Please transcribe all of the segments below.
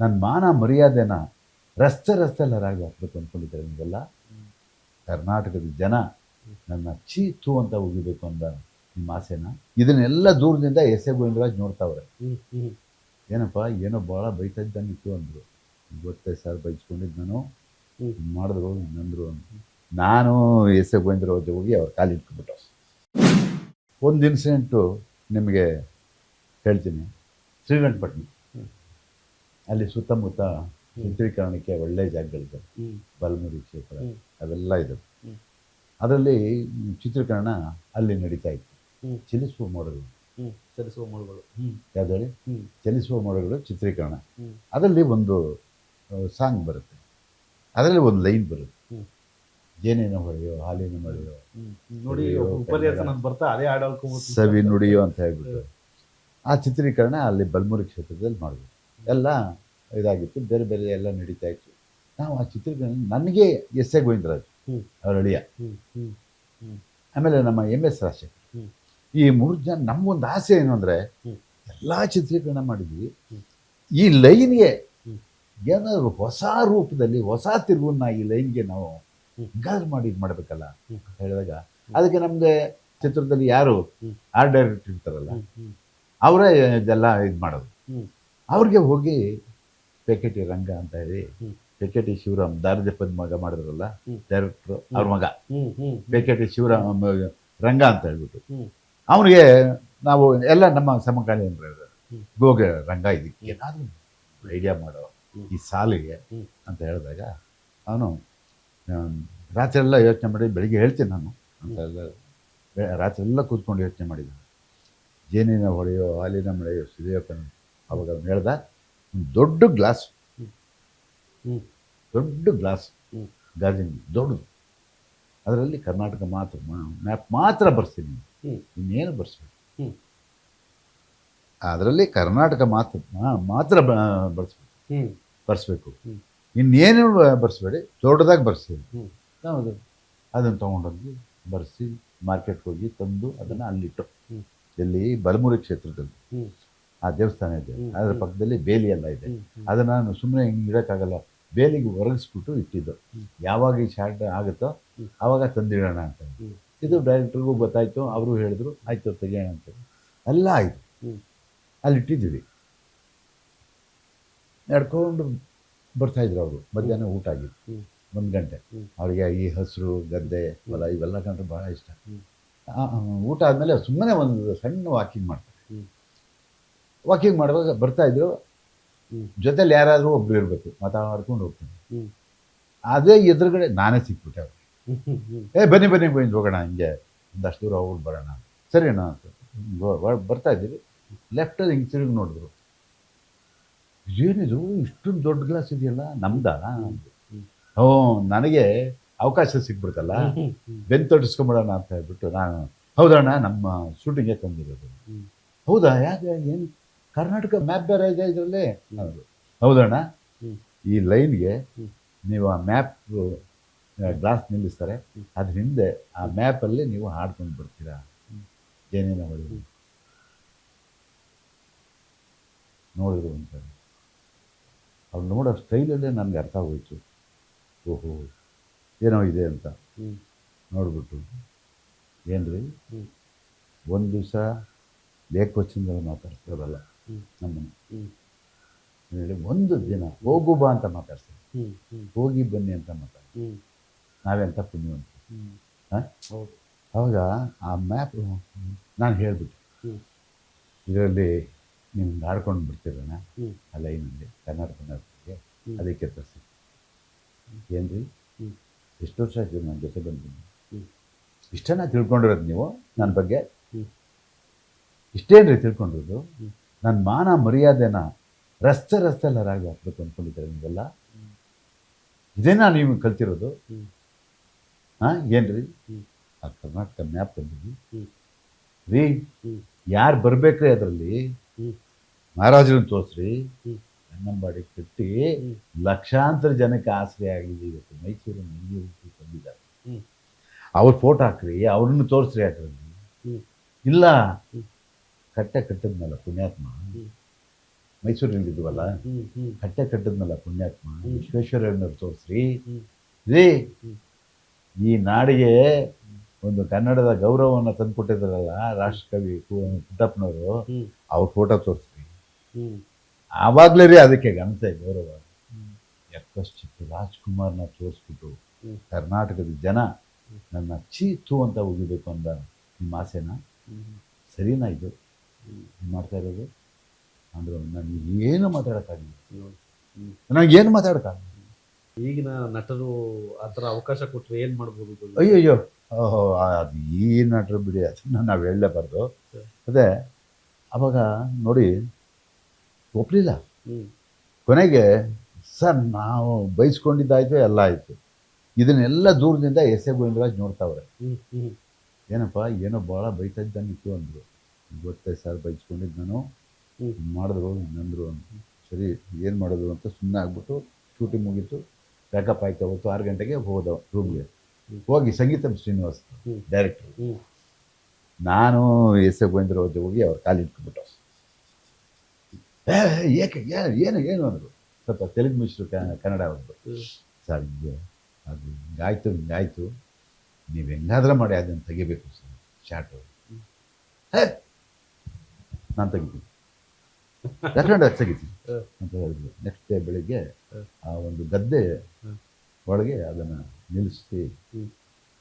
ನನ್ನ ಮಾನ ಮರ್ಯಾದೆನ ರಸ್ತೆಲ್ಲ ರಾಗಿ ಹಾಕ್ಬೇಕು ಅಂದ್ಕೊಂಡಿದ್ದಾರೆ ನೀವೆಲ್ಲ. ಕರ್ನಾಟಕದ ಜನ ನನ್ನ ಚೀತು ಅಂತ ಉಗಿಬೇಕು ಅಂದ ನಿಮ್ಮ ಆಸೆನ. ಇದನ್ನೆಲ್ಲ ದೂರದಿಂದ ಎಸ್ ಎ ಗೋವಿಂದರಾಜ್ ನೋಡ್ತಾವ್ರೆ. ಏನಪ್ಪ ಏನೋ ಭಾಳ ಬೈತಾ ಇದ್ದಂಗಿತ್ತು ಅಂದರು. ಗೊತ್ತೇ ಸರ್, ಬೈಸ್ಕೊಂಡಿದ್ದು ನಾನು ಮಾಡಿದ್ರು ನಂದರು ಅಂತ. ನಾನು ಎಸ್ ಎ ಗೋವಿಂದರಾಜ್ ಹೋಗಿ ಅವ್ರ ಕಾಲು ಇಟ್ಕೊಬಿಟ್ಟು ಒಂದು ಇನ್ಸಿಡೆಂಟು ನಿಮಗೆ ಹೇಳ್ತೀನಿ. ಶ್ರೀರಂಗಪಟ್ಟಣ ಅಲ್ಲಿ ಸುತ್ತಮುತ್ತ ಚಿತ್ರೀಕರಣಕ್ಕೆ ಒಳ್ಳೆಯ ಜಾಗಗಳಿದ್ದಾವೆ. ಬಲಮುರಿ ಕ್ಷೇತ್ರ ಅವೆಲ್ಲ ಇದ್ದಾವೆ. ಅದರಲ್ಲಿ ಚಿತ್ರೀಕರಣ ಅಲ್ಲಿ ನಡೀತಾ ಇತ್ತು. ಚಲಿಸುವ ಮೋಡಗಳು ಯಾವ್ದು ಹೇಳಿ? ಚಲಿಸುವ ಮೋಡಗಳು ಚಿತ್ರೀಕರಣ. ಅದರಲ್ಲಿ ಒಂದು ಸಾಂಗ್ ಬರುತ್ತೆ, ಅದರಲ್ಲಿ ಒಂದು ಲೈನ್ ಬರುತ್ತೆ, ಜೇನಿನ ಹೊಳೆಯೋ ಹಾಲಿನ ಮಳೆಯೋ ನೋಡಿ ಬರ್ತಾ ಅದೇ ಸವಿ ನುಡಿಯೋ ಅಂತ ಹೇಳ್ಬಿಟ್ಟು ಆ ಚಿತ್ರೀಕರಣ ಅಲ್ಲಿ ಬಲಮುರಿ ಕ್ಷೇತ್ರದಲ್ಲಿ ಮಾಡಿದ್ರು. ಎಲ್ಲ ಇದಾಗಿತ್ತು, ಬೇರೆ ಬೇರೆ ಎಲ್ಲ ನಡೀತಾ ಇತ್ತು. ನಾವು ಆ ಚಿತ್ರೀಕರಣ ನನಗೆ ಎಸ್ ಎ ಗೋವಿಂದರಾಜ್ ಅವ್ರ ಅಳಿಯ, ಆಮೇಲೆ ನಮ್ಮ ಎಮ್ ಎಸ್ ರಾಜಶೇಖರ್, ಈ 3 ಜನ ನಮಗೊಂದು ಆಸೆ ಏನು ಅಂದರೆ ಎಲ್ಲ ಚಿತ್ರೀಕರಣ ಮಾಡಿದ್ವಿ, ಈ ಲೈನ್ಗೆ ಏನಾದರೂ ಹೊಸ ರೂಪದಲ್ಲಿ ಹೊಸ ತಿರುವನ್ನ ಈ ಲೈನ್ಗೆ ನಾವು ಹಿಂಗಾದ್ರೂ ಮಾಡಿ ಇದು ಮಾಡಬೇಕಲ್ಲ ಅಂತ ಹೇಳಿದಾಗ, ಅದಕ್ಕೆ ನಮಗೆ ಚಿತ್ರದಲ್ಲಿ ಯಾರು ಆರ್ಟ್ ಡೈರೆಕ್ಟರ್ ಇರ್ತಾರಲ್ಲ ಅವರೇ ಇದೆಲ್ಲ ಇದು ಮಾಡೋದು. ಅವ್ರಿಗೆ ಹೋಗಿ ಪೆಕೆಟಿ ರಂಗ ಅಂತ ಹೇಳಿ, ಪೆಕೆಟಿ ಶಿವರಾಮ್ ದಾರಿದಪ್ಪದ ಮಗ ಮಾಡಿದ್ರಲ್ಲ ಡೈರೆಕ್ಟ್ರು, ಅವ್ರ ಮಗ ಪೆಕೆಟಿ ಶಿವರಾಮ್ ರಂಗ ಅಂತ ಹೇಳ್ಬಿಟ್ಟು, ಅವನಿಗೆ ನಾವು ಎಲ್ಲ ನಮ್ಮ ಸಮಕಾಲೀನ ಹೋಗಿ ರಂಗ ಇದಕ್ಕೆ ಏನಾದರೂ ಐಡಿಯಾ ಮಾಡೋ ಈ ಸಾಲಿಗೆ ಅಂತ ಹೇಳಿದಾಗ, ಅವನು ರಾತ್ರಿ ಎಲ್ಲ ಯೋಚನೆ ಮಾಡಿ, ಬೆಳಿಗ್ಗೆ ಹೇಳ್ತೀನಿ ನಾನು ಅಂತ ಎಲ್ಲ ರಾತ್ರಿ ಎಲ್ಲ ಕೂತ್ಕೊಂಡು ಯೋಚನೆ ಮಾಡಿದ್ದಾನೆ. ಜೇನಿನ ಹೊಳೆಯೋ ಹಾಲಿನ ಮಳೆಯೋ ಸುರಿಯೋ ಕಣ್ಣು. ಅವಾಗ ಅವ್ನು ಹೇಳ್ದ, ಒಂದು ದೊಡ್ಡ ಗ್ಲಾಸ್ ಗಾಜಿನ ದೊಡ್ಡದು, ಅದರಲ್ಲಿ ಕರ್ನಾಟಕ ಮಾತ್ರ ಮ್ಯಾಪ್ ಮಾತ್ರ ಬರ್ತೀನಿ, ಇನ್ನೇನು ಬರ್ಸ್ಬೇಕು, ಅದರಲ್ಲಿ ಕರ್ನಾಟಕ ಮಾತ್ರ ಬರ್ಸ್ಬೇಕು, ಇನ್ನೇನು ಬರ್ಸ್ಬೇಡಿ, ದೊಡ್ಡದಾಗಿ ಬರ್ಸ್ತೀವಿ. ನಾವು ಅದನ್ನು ತೊಗೊಂಡೋಗಿ ಬರ್ಸಿ ಮಾರ್ಕೆಟ್ಗೆ ಹೋಗಿ ತಂದು ಅದನ್ನು ಅಲ್ಲಿಟ್ಟು, ಎಲ್ಲಿ ಬಲಮುರಿ ಕ್ಷೇತ್ರದಲ್ಲಿ ಆ ದೇವಸ್ಥಾನ ಇದೆ, ಅದರ ಪಕ್ಕದಲ್ಲಿ ಬೇಲಿ ಎಲ್ಲ ಇದೆ. ಅದನ್ನು ನಾನು ಸುಮ್ಮನೆ ಹಿಂಗೆ ಇಡೋಕ್ಕಾಗಲ್ಲ, ಬೇಲಿಗೆ ಒರಗಿಸ್ಬಿಟ್ಟು ಇಟ್ಟಿದ್ದು. ಯಾವಾಗ ಈ ಶಾರ್ಟ್ ಆಗುತ್ತೋ ಆವಾಗ ತಂದಿಡೋಣ ಅಂತ. ಇದು ಡೈರೆಕ್ಟ್ರಿಗೂ ಗೊತ್ತಾಯಿತು, ಅವರು ಹೇಳಿದ್ರು ಆಯಿತು ತೆಗಿಯೋಣ ಅಂತ. ಎಲ್ಲ ಆಯಿತು, ಅಲ್ಲಿ ಇಟ್ಟಿದ್ದೀವಿ. ನಡ್ಕೊಂಡು ಬರ್ತಾಯಿದ್ರು ಅವರು. ಮಧ್ಯಾಹ್ನ ಊಟ ಆಗಿತ್ತು 1 ಗಂಟೆ. ಅವರಿಗೆ ಈ ಹಸಿರು ಗದ್ದೆ ಹೊಲ ಇವೆಲ್ಲ ಕಂಡ್ರೆ ಭಾಳ ಇಷ್ಟ. ಊಟ ಆದಮೇಲೆ ಸುಮ್ಮನೆ ಒಂದು ಸಣ್ಣ ವಾಕಿಂಗ್ ಮಾಡ್ತಾರೆ. ವಾಕಿಂಗ್ ಮಾಡುವಾಗ ಬರ್ತಾಯಿದ್ರು, ಜೊತೆಲಿ ಯಾರಾದರೂ ಒಬ್ರು ಇರಬೇಕು, ಮಾತಾಡ್ಕೊಂಡು ಹೋಗ್ತೀನಿ. ಅದೇ ಎದುರುಗಡೆ ನಾನೇ ಸಿಕ್ಬಿಟ್ಟೆ ಅವ್ರಿಗೆ. ಬನ್ನಿ ಹೋಗೋಣ, ಹಿಂಗೆ ಒಂದಷ್ಟು ದೂರ ಹೋಗ್ಬಿಟ್ಟು ಬರೋಣ. ಸರಿನಾ ಅಂತ ಬರ್ತಾಯಿದ್ದೀವಿ. ಲೆಫ್ಟಲ್ಲಿ ಹಿಂಗೆ ತಿರುಗಿ ನೋಡಿದ್ರು, ಏನಿದು ಇಷ್ಟೊಂದು ದೊಡ್ಡ ಗ್ಲಾಸ್ ಇದೆಯಲ್ಲ, ನಮ್ದಾ? ನನಗೆ ಅವಕಾಶ ಸಿಕ್ಬಿಡ್ತಲ್ಲ, ಬೆಂತೊಡಿಸ್ಕೊಂಬಿಡೋಣ ಅಂತ ಹೇಳ್ಬಿಟ್ಟು ನಾನು, ಹೌದಣ್ಣ ನಮ್ಮ ಶೂಟಿಂಗ್ಗೆ ತಂದಿರೋದು. ಹೌದಾ, ಯಾಕೆ, ಏನು ಕರ್ನಾಟಕ ಮ್ಯಾಪ್ ಬೇರೆ ಇದೆ ಇದರಲ್ಲಿ? ಹೌದಣ್ಣ, ಈ ಲೈನ್ಗೆ ನೀವು ಆ ಮ್ಯಾಪ್ ಗ್ಲಾಸ್ ನಿಲ್ಲಿಸ್ತಾರೆ, ಅದ್ರ ಹಿಂದೆ ಆ ಮ್ಯಾಪಲ್ಲಿ ನೀವು ಹಾಡ್ಕೊಂಡು ಬರ್ತೀರಾ ಜೇನಿನ ಹೊಳೆ. ನೋಡಿದ್ರು ಒಂದ್ಸರಿ, ಅವ್ರು ನೋಡೋ ಸ್ಟೈಲಲ್ಲೇ ನನಗೆ ಅರ್ಥ ಹೋಯ್ತು, ಓಹೋ ಏನೋ ಇದೆ ಅಂತ. ನೋಡ್ಬಿಟ್ಟು, ಏನ್ರಿ ಒಂದು ದಿವಸ ಲೇಖೋಚಿಂದ ಮಾತಾಡ್ತಿರಲ್ಲ ನಮ್ಮನ್ನು ಹೇಳಿ, ಒಂದು ದಿನ ಹೋಗು ಬಾ ಅಂತ ಮಾತಾಡ್ತಾರೆ, ಹೋಗಿ ಬನ್ನಿ ಅಂತ ಮಾತಾಡ್ತಾರೆ. ನಾವೆಂಥ ಪುಣ್ಯವಂತ. ಅವಾಗ ಆ ಮ್ಯಾಪ್ ನಾನು ಹೇಳ್ಬಿಟ್ಟು, ಇದರಲ್ಲಿ ನೀವು ಆಡ್ಕೊಂಡು ಬಿಡ್ತೀರಣ್ಣ ಆ ಲೈನಲ್ಲಿ ಕರ್ನಾಟಕ ಮ್ಯಾಪ್ಗೆ, ಅದಕ್ಕೆ ತರಿಸಿ. ಏನ್ರಿ ಎಷ್ಟು ವರ್ಷ ಆಯ್ತು ನನ್ನ ಜೊತೆ ಬಂದಿದ್ದೀನಿ, ಇಷ್ಟನ್ನ ತಿಳ್ಕೊಂಡಿರೋದು ನೀವು ನನ್ನ ಬಗ್ಗೆ? ಇಷ್ಟೇನ್ರಿ ತಿಳ್ಕೊಂಡಿರೋದು? ನನ್ನ ಮಾನ ಮರ್ಯಾದೆನ ರಸ್ತೆಲ್ಲ ರಾಗಿ ಹಾಕ್ಬೇಕು ಅಂದ್ಕೊಂಡಿದ್ದಾರೆ ನೀವೆಲ್ಲ? ಇದೇನಾ ನೀವು ಕಲ್ತಿರೋದು? ಏನ್ರಿ ಆ ಕರ್ನಾಟಕ ಮ್ಯಾಪ್ ತಂದಿದ್ವಿ ರೀ, ಯಾರು ಬರ್ಬೇಕ್ರಿ ಅದರಲ್ಲಿ ಮಹಾರಾಜರನ್ನು ತೋರಿಸ್ರಿ, ಕನ್ನಂಬಾಡಿ ಕಟ್ಟಿ ಲಕ್ಷಾಂತರ ಜನಕ್ಕೆ ಆಶ್ರಯ ಆಗಿದೆ. ಇವತ್ತು ಮೈಸೂರು ತಂದಿದ್ದಾರೆ, ಅವ್ರ ಫೋಟೋ ಹಾಕ್ರಿ, ಅವ್ರನ್ನ ತೋರಿಸ್ರಿ ಅದರಲ್ಲಿ. ಇಲ್ಲ, ಕಟ್ಟದ್ನಲ್ಲ ಪುಣ್ಯಾತ್ಮ, ಮೈಸೂರಲ್ಲಿ ಇದ್ವಲ್ಲ, ಕಟ್ಟೆ ಕಟ್ಟದ್ನಲ್ಲ ಪುಣ್ಯಾತ್ಮ ವಿಶ್ವೇಶ್ವರಯ್ಯನವ್ರು ತೋರಿಸ್ರಿ ಹ್ಮ್. ರೀ, ಹ್ಮ್. ಈ ನಾಡಿಗೆ ಒಂದು ಕನ್ನಡದ ಗೌರವವನ್ನು ತಂದುಕೊಟ್ಟಿದ್ರಲ್ಲ ರಾಷ್ಟ್ರಕವಿ ಪುಟ್ಟಪ್ಪನವರು, ಹ್ಮ್. ಅವ್ರ ಫೋಟೋ ತೋರಿಸ್ರಿ. ಹ್ಮ್. ಆವಾಗಲೇ ರೀ ಅದಕ್ಕೆ ಘನತೆ ಗೌರವ. ಯಕ್ಕಶ್ಚಿತ್ತು ರಾಜ್ಕುಮಾರ್ನ ತೋರಿಸ್ಬಿಟ್ಟು ಹ್ಮ್. ಕರ್ನಾಟಕದ ಜನ ನನ್ನ ಚೀತು ಅಂತ ಉಗಿಬೇಕು ಅಂದ ನಿಮ್ಮ ಆಸೆನಾ? ಸರಿನಾ ಇದು ನೀವು ಮಾಡ್ತಾ ಇರೋದು? ಅಂದ್ರೆ ನನಗೆ ಏನು ಮಾತಾಡೋಕ್ಕಾಗಲಿಲ್ಲ, ನನಗೇನು ಮಾತಾಡೋಕ್ಕಾಗಲಿಲ್ಲ. ಈಗಿನ ನಟರು ಆ ಥರ ಅವಕಾಶ ಕೊಟ್ಟರೆ ಏನು ಮಾಡ್ಬೋದು? ಅಯ್ಯಯ್ಯೋ, ಓಹೋ, ಅದು ಈ ನಟರು ಬಿಡಿ, ಅದನ್ನು ನಾವು ಹೇಳಲೇಬಾರ್ದು. ಅದೇ ಅವಾಗ ನೋಡಿ ಒಪ್ಪಲಿಲ್ಲ. ಕೊನೆಗೆ ಸರ್ ನಾವು ಬೈಸ್ಕೊಂಡಿದ್ದಾಯ್ತು, ಎಲ್ಲ ಆಯಿತು. ಇದನ್ನೆಲ್ಲ ದೂರದಿಂದ ಎಸ್ ಎ ಗೋವಿಂದರಾಜ್ ನೋಡ್ತಾವ್ರೆ. ಏನಪ್ಪ ಏನೋ ಭಾಳ ಬೈತಾ ಇದ್ದಾನಿತ್ತು ಅಂದರು. ಗೊತ್ತೇ ಸರ್, ಬೈಸ್ಕೊಂಡಿದ್ದು ನಾನು, ಮಾಡಿದ್ರು ನಂದರು ಅಂತ. ಸರಿ ಏನು ಮಾಡೋದು ಅಂತ ಸುಮ್ಮನೆ ಆಗ್ಬಿಟ್ಟು ಶೂಟಿಂಗ್ ಮುಗೀತು, ಪ್ಯಾಕಪ್ ಆಯ್ತು. ಅವತ್ತು 6 ಗಂಟೆಗೆ ಹೋದ ರೂಮ್ಗೆ. ಹೋಗಿ ಸಂಗೀತಂ ಶ್ರೀನಿವಾಸ್ ಡೈರೆಕ್ಟ್ರು, ನಾನು ಎಸ್ ಎ ಗೋವಿಂದರಾಜ್ ಹೋಗಿ ಅವ್ರ ಕಾಲು ಇಟ್ಕೊಂಡ್ಬಿಟ್ಟು, ಏಕೆ ಏನು ಏನು ಅಂದರು. ಸ್ವಲ್ಪ ತೆಲುಗು ಮಿಶ್ರು ಕನ್ನಡ ಅವ್ರದ್ದು. ಸರ್ ಹಿಂಗೆ ಅದು ಹಿಂಗಾಯ್ತು, ನೀವು ಹೆಂಗಾದ್ರೂ ಮಾಡಿ ಅದನ್ನು ತೆಗಿಬೇಕು ಸರ್ ಶಾರ್ಟು. ನಾನು ತೆಗಿತೀನಿ, ಯಾಕಂದ್ರೆ ಅದು ತೆಗಿತೀನಿ ಅಂತ ಹೇಳಿದ್ರು. ನೆಕ್ಸ್ಟ್ ಡೇ ಬೆಳಿಗ್ಗೆ ಆ ಒಂದು ಗದ್ದೆ ಒಳಗೆ ಅದನ್ನು ನಿಲ್ಲಿಸಿ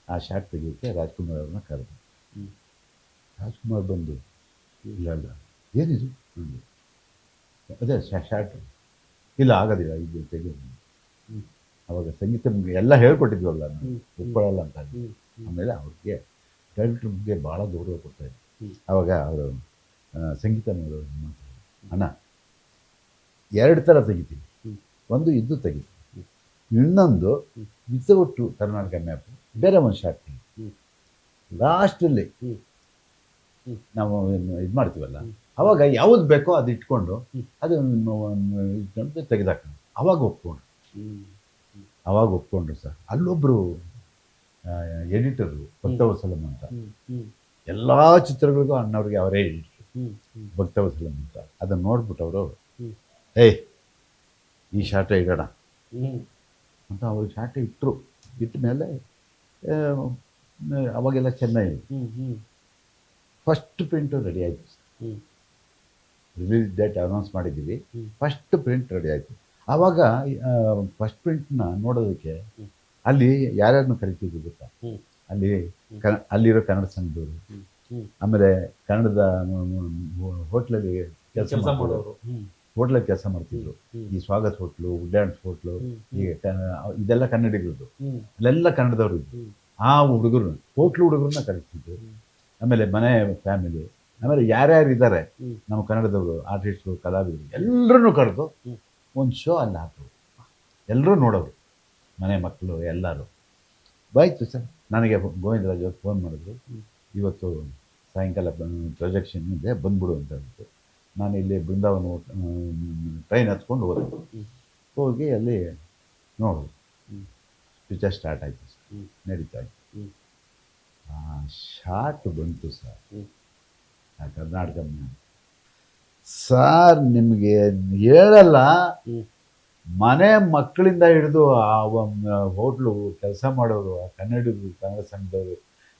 ಆ ಶಾರ್ಟ್ ತೆಗಿಯೋಕ್ಕೆ ರಾಜ್ಕುಮಾರ್ ಅವ್ರನ್ನ ಕರೆದು. ರಾಜ್ಕುಮಾರ್ ಬಂದು, ಇಲ್ಲ ಏನಿದು ಅಂದರು. ಅದೇ ಶಾರ್ಟ್, ಇಲ್ಲ ಆಗೋದಿಲ್ಲ ಇದು ತೆಗೆಯೋದು. ಅವಾಗ ಸಂಗೀತ ಎಲ್ಲ ಹೇಳ್ಕೊಟ್ಟಿದ್ವಲ್ಲ, ನಾನು ಒಪ್ಕೊಳ್ಳಲ್ಲ ಅಂತ. ಆಮೇಲೆ ಅವ್ರಿಗೆ ಡೈರೆಕ್ಟ್ರಿಗೆ ಭಾಳ ಗೌರವ ಕೊಡ್ತಾಯಿದ್ರು. ಆವಾಗ ಅವರು ಸಂಗೀತ ನೋಡೋರು ಮಾತಾಡೋರು, ಅಣ್ಣ 2 ಥರ ತೆಗಿತೀನಿ, ಒಂದು ಇದು ತೆಗಿತೀನಿ, ಇನ್ನೊಂದು ವಿತೌಟ್ ಕರ್ನಾಟಕ ಮ್ಯಾಪ್ ಬೇರೆ ಒಂದು ಶಾರ್ಟ್ ತೆಗಿ. ಲಾಸ್ಟಲ್ಲಿ ನಾವು ಇದು ಮಾಡ್ತೀವಲ್ಲ, ಅವಾಗ ಯಾವುದು ಬೇಕೋ ಅದು ಇಟ್ಕೊಂಡು ಅದನ್ನು ಇಟ್ಕೊಂಡು ತೆಗೆದಾಕೊಂಡು ಅವಾಗ ಒಪ್ಕೊಂಡ್ರು ಸರ್. ಅಲ್ಲೊಬ್ಬರು ಎಡಿಟರು ಭಕ್ತವತ್ಸಲಂ ಅಂತ, ಎಲ್ಲ ಚಿತ್ರಗಳಿಗೂ ಅಣ್ಣವ್ರಿಗೆ ಅವರೇ ಎಡಿಟ್ರು, ಭಕ್ತವತ್ಸಲಂ ಅಂತ. ಅದನ್ನು ನೋಡ್ಬಿಟ್ಟು ಅವರು, ಏಯ್ ಈ ಶಾರ್ಟೇ ಇಡೋಣ ಅಂತ ಅವ್ರು ಶಾರ್ಟ್ ಇಟ್ಟರು. ಇಟ್ಟ ಮೇಲೆ ಅವಾಗೆಲ್ಲ ಚೆನ್ನೈ ಫಸ್ಟ್ ಪ್ರಿಂಟು ರೆಡಿ ಆಯಿತು ಸರ್. ರಿಲೀಸ್ ಡೇಟ್ ಅನೌನ್ಸ್ ಮಾಡಿದ್ದೀವಿ, ಫಸ್ಟ್ ಪ್ರಿಂಟ್ ರೆಡಿ ಆಯಿತು. ಆವಾಗ ಫಸ್ಟ್ ಪ್ರಿಂಟ್ನ ನೋಡೋದಕ್ಕೆ ಅಲ್ಲಿ ಯಾರ್ಯಾರನ್ನು ಕರಿತಿದ್ರು ಗೊತ್ತಾ? ಅಲ್ಲಿ ಅಲ್ಲಿರೋ ಕನ್ನಡ ಸಂಘದವರು, ಆಮೇಲೆ ಕನ್ನಡದ ಹೋಟ್ಲಲ್ಲಿ ಕೆಲಸ ಮಾಡೋರು, ಹೋಟ್ಲಲ್ಲಿ ಕೆಲಸ ಮಾಡ್ತಿದ್ರು. ಈ ಸ್ವಾಗತ್ ಹೋಟ್ಲು, ವುಡ್ಲ್ಯಾಂಡ್ಸ್ ಹೋಟ್ಲು, ಈಗ ಇದೆಲ್ಲ ಕನ್ನಡಿಗರದು, ಅಲ್ಲೆಲ್ಲ ಕನ್ನಡದವರು ಇದ್ರು. ಆ ಹುಡುಗರು ಹುಡುಗರನ್ನ ಕರಿತಿದ್ರು. ಆಮೇಲೆ ಮನೆ ಫ್ಯಾಮಿಲಿ, ಆಮೇಲೆ ಯಾರ್ಯಾರು ಇದ್ದಾರೆ ನಮ್ಮ ಕನ್ನಡದವರು, ಆರ್ಟಿಸ್ಟ್ರು, ಕಲಾವಿದರು, ಎಲ್ಲರನ್ನೂ ಕರೆದು ಒಂದು ಶೋ ಅಲ್ಲಿ ಹಾಕೋರು. ಎಲ್ಲರೂ ನೋಡೋರು, ಮನೆ ಮಕ್ಕಳು ಎಲ್ಲರೂ. ಬಾಯ್ತು ಸರ್. ನನಗೆ ಗೋವಿಂದರಾಜ್ ಅವ್ರು ಫೋನ್ ಮಾಡಿದ್ರು, ಇವತ್ತು ಸಾಯಂಕಾಲ ಪ್ರೊಜೆಕ್ಷನ್ ಇದೆ, ಬಂದ್ಬಿಡು ಅಂತ ಹೇಳ್ಬಿಟ್ಟು. ನಾನು ಇಲ್ಲಿ ಬೃಂದಾವನ ಟ್ರೈನ್ ಹತ್ಕೊಂಡು ಹೋದೆ. ಹೋಗಿ ಅಲ್ಲಿ ನೋಡು ಪಿಕ್ಚರ್ ಸ್ಟಾರ್ಟ್ ಆಯಿತು ಸರ್, ನಡೀತಾ ಇತ್ತು. ಆ ಶಾರ್ಟ್ ಬಂತು ಸರ್, ಆ ಕರ್ನಾಟಕ ಸಾರ್, ನಿಮಗೆ ಹೇಳಲ್ಲ, ಮನೆ ಮಕ್ಕಳಿಂದ ಹಿಡಿದು ಆ ಹೋಟ್ಲು ಕೆಲಸ ಮಾಡೋರು, ಆ ಕನ್ನಡಿಗರು, ಕನ್ನಡ ಸಂಘದವರು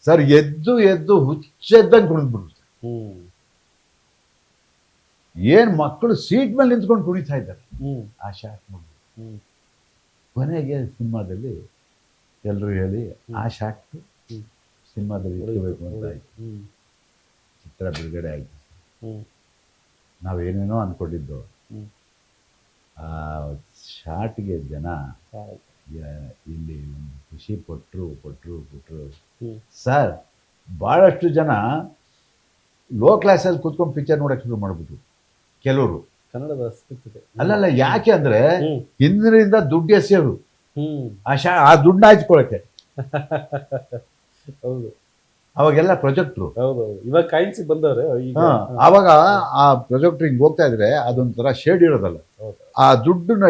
ಸರ್, ಎದ್ದು ಹುಚ್ಚೆದ್ದಂಗೆ ಕುಣಿದ್ಬಿಟ್ರು ಸರ್. ಏನು ಮಕ್ಕಳು ಸೀಟ್ ಮೇಲೆ ನಿಂತ್ಕೊಂಡು ಕುಣಿತಾ ಇದ್ದಾರೆ ಆ ಶಾರ್ಟ್ ನೋಡಿ. ಕೊನೆಗೆ ಸಿನಿಮಾದಲ್ಲಿ ಎಲ್ಲರೂ ಹೇಳಿ ಆ ಶಾರ್ಟ್ ಸಿನಿಮಾದಲ್ಲಿ ಇಟ್ಕೋಬೇಕು ಅಂತ ಆಯಿತು. ಚಿತ್ರ ಬಿಡುಗಡೆ ಆಯಿತು. ನಾವೇನೇನೋ ಅಂದ್ಕೊಂಡಿದ್ದು, ಆ ಶಾರ್ಟ್ಗೆ ಜನ ಇಲ್ಲಿ ಒಂದು ಖುಷಿ ಪಟ್ಟರು ಸರ್. ಭಾಳಷ್ಟು ಜನ ಲೋ ಕ್ಲಾಸಲ್ಲಿ ಕೂತ್ಕೊಂಡು ಪಿಕ್ಚರ್ ನೋಡೋಕೆ ಶುರು ಮಾಡಿಬಿಟ್ರು ಕೆಲವರು. ಕನ್ನಡದ ಅಲ್ಲಲ್ಲ, ಯಾಕೆ ಅಂದರೆ ಹಿಂದಿನಿಂದ ದುಡ್ಡು ಎಸೆಯೋರು ಆ ದುಡ್ಡನ್ನ ಹಾಯ್ಕೊಳ್ಳೋಕ್ಕೆ. ಹೌದು, ಅವಾಗೆಲ್ಲ ಪ್ರೊಜೆಕ್ಟ್ರು. ಹೌದೌದು, ಇವಾಗ ಕಾಯಿನ್ಸಿ ಬಂದವ್ರೆ. ಆವಾಗ ಆ ಪ್ರೊಜೆಕ್ಟ್ರ್ ಹಿಂಗೆ ಹೋಗ್ತಾ ಇದ್ರೆ ಅದೊಂಥರ ಶೇಡ್ ಇರೋದಲ್ಲ, ಆ ದುಡ್ಡನ್ನ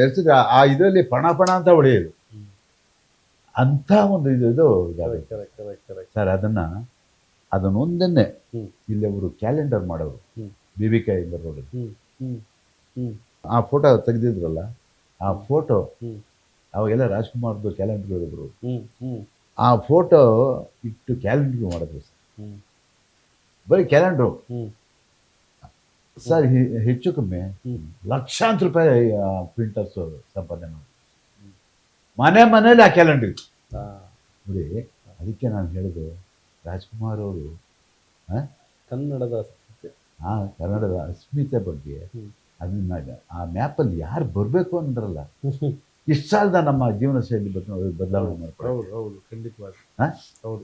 ಎರ್ಸಿದ್ರೆ ಆ ಇದರಲ್ಲಿ ಪಣ ಅಂತ ಹೊಡೆಯೋದು. ಅಂಥ ಒಂದು ಇದು ಸರ್. ಅದನ್ನೊಂದನ್ನೇ ಇಲ್ಲಿ ಅವರು ಕ್ಯಾಲೆಂಡರ್ ಮಾಡೋರು, BBK ರೋಡಲ್ಲಿ ಹ್ಮ್ ಆ ಫೋಟೋ ತೆಗೆದಿದ್ರಲ್ಲ, ಆ ಫೋಟೋ ಹ್ಮ್ ಅವಾಗೆಲ್ಲ ರಾಜ್ಕುಮಾರ್ದು ಕ್ಯಾಲೆಂಡರ್ ಹೇಳಿದ್ರು. ಹ್ಮ್ ಹ್ಮ್ ಆ ಫೋಟೋ ಇಟ್ಟು ಕ್ಯಾಲೆಂಡರ್ ಮಾಡಿದ್ರು ಸರ್. ಹ್ಮ್ ಬರೀ ಕ್ಯಾಲೆಂಡ್ರು ಹ್ಮ್ ಸರ್, ಹೆಚ್ಚು ಕಮ್ಮಿ ಹ್ಮ್ ಲಕ್ಷಾಂತರ ರೂಪಾಯಿ ಪ್ರಿಂಟರ್ಸು ಸಂಪಾದನೆ ಮಾಡಿ ಮನೇಲಿ ಆ ಕ್ಯಾಲೆಂಡರ್ ಇತ್ತು ಆ, ನೋಡಿ. ಅದಕ್ಕೆ ನಾನು ಹೇಳಿದೆ, ರಾಜ್ಕುಮಾರ್ ಅವರು ಕನ್ನಡದ ಕನ್ನಡದ ಅಸ್ಮಿತೆ ಬಗ್ಗೆ ಹ್ಮ್. ಅದನ್ನ ಆ ಮ್ಯಾಪಲ್ಲಿ ಯಾರು ಬರಬೇಕು ಅಂದ್ರಲ್ಲ, ಇಷ್ಟು ಸಾಲದ ನಮ್ಮ ಜೀವನ ಶೈಲಿ ಬದಲಾವಣೆ ಮಾಡ್ಕೊಳ್ಳಿ. ಹೌದು ಹೌದು ಖಂಡಿತವಾಗಿ ಹಾಂ ಹೌದು